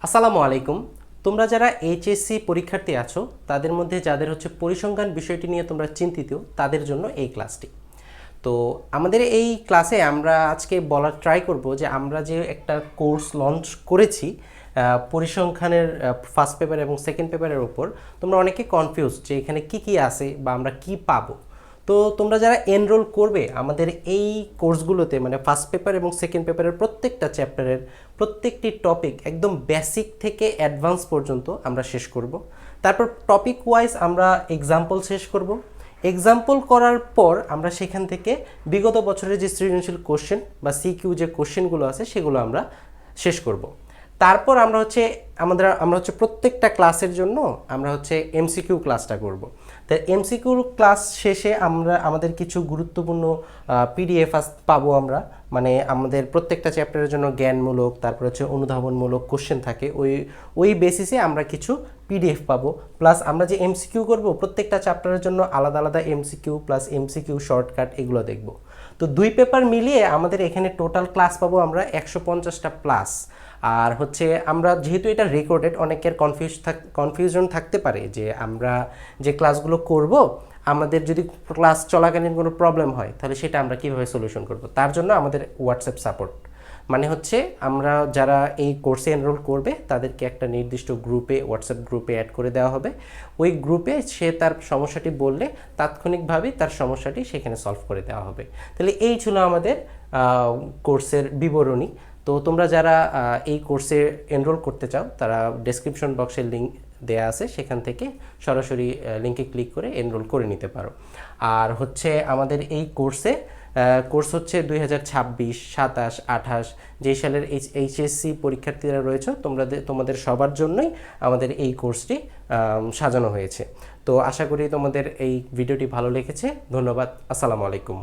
আসসালামু আলাইকুম। তোমরা যারা এইচএসসি পরীক্ষার্থী আছো তাদের মধ্যে যাদের হচ্ছে পরিসংখ্যান বিষয়টি নিয়ে তোমরা চিন্তিত তাদের জন্য এই ক্লাসটি। তো আমাদের এই ক্লাসে আমরা আজকে বলার ট্রাই করব যে আমরা যে একটা কোর্স লঞ্চ করেছি পরিসংখ্যানের ফার্স্ট পেপার এবং সেকেন্ড পেপারের উপর, তোমরা অনেকে কনফিউজ যে এখানে কি কি আছে বা আমরা কি পাবো। তো তোমরা যারা এনরোল করবে আমাদের এই কোর্সগুলোতে, মানে ফার্স্ট পেপার এবং সেকেন্ড পেপারের প্রত্যেকটা চ্যাপ্টারের প্রত্যেকটি টপিক একদম বেসিক থেকে অ্যাডভান্স পর্যন্ত আমরা শেষ করব। তারপর টপিক ওয়াইজ আমরা এক্সাম্পল শেষ করব। এক্সাম্পল করার পর আমরা সেখান থেকে বিগত বছরের যে সৃজনশীল কোশ্চেন বা সিকিউ যে কোশ্চেনগুলো আছে সেগুলো আমরা শেষ করব। তারপর আমরা হচ্ছে প্রত্যেকটা ক্লাসের জন্য আমরা হচ্ছে এমসিকিউ ক্লাসটা করব। তাই এমসিকিউ ক্লাস শেষে আমাদের কিছু গুরুত্বপূর্ণ পিডিএফ পাবো আমরা, মানে আমাদের প্রত্যেকটা চ্যাপ্টারের জন্য জ্ঞানমূলক, তারপর হচ্ছে অনুধাবনমূলক কোশ্চেন থাকে, ওই বেসিসে আমরা কিছু পিডিএফ পাবো। প্লাস আমরা যে এমসিকিউ করব প্রত্যেকটা চ্যাপ্টারের জন্য আলাদা আলাদা এমসিকিউ প্লাস এমসিকিউ শর্টকাট এগুলো দেখব। তো দুই পেপার মিলিয়ে আমাদের এখানে টোটাল ক্লাস পাবো আমরা 150টা প্লাস। আর হচ্ছে আমরা যেহেতু এটা রেকর্ডেড, অনেকের কনফিউশন থাকতে পারে যে আমরা যে ক্লাসগুলো করব আমাদের যদি ক্লাস চলাকালীন কোনো প্রবলেম হয় তাহলে সেটা আমরা কীভাবে সলিউশন করব। তার জন্য আমাদের হোয়াটসঅ্যাপ সাপোর্ট, মানে হচ্ছে আমরা যারা এই কোর্সে এনরোল করবে তাদেরকে একটা নির্দিষ্ট গ্রুপে, হোয়াটসঅ্যাপ গ্রুপে অ্যাড করে দেওয়া হবে। ওই গ্রুপে সে তার সমস্যাটি বললে তাৎক্ষণিকভাবেই তার সমস্যাটি সেখানে সলভ করে দেওয়া হবে। তাহলে এই ছিল আমাদের কোর্সের বিবরণী। তো তোমরা যারা এই কোর্সে এনরোল করতে চাও তারা ডেসক্রিপশন বক্সের লিঙ্ক দেয়া আছে, সেখান থেকে সরাসরি লিঙ্কে ক্লিক করে এনরোল করে নিতে পারো। আর হচ্ছে আমাদের এই কোর্স হচ্ছে 2026, 27, 28 যেই সালের এইচএসসি পরীক্ষার্থীরা রয়েছে তোমাদের সবার জন্যই আমাদের এই কোর্সটি সাজানো হয়েছে। তো আশা করি তোমাদের এই ভিডিওটি ভালো লেগেছে। ধন্যবাদ। আসসালামু আলাইকুম।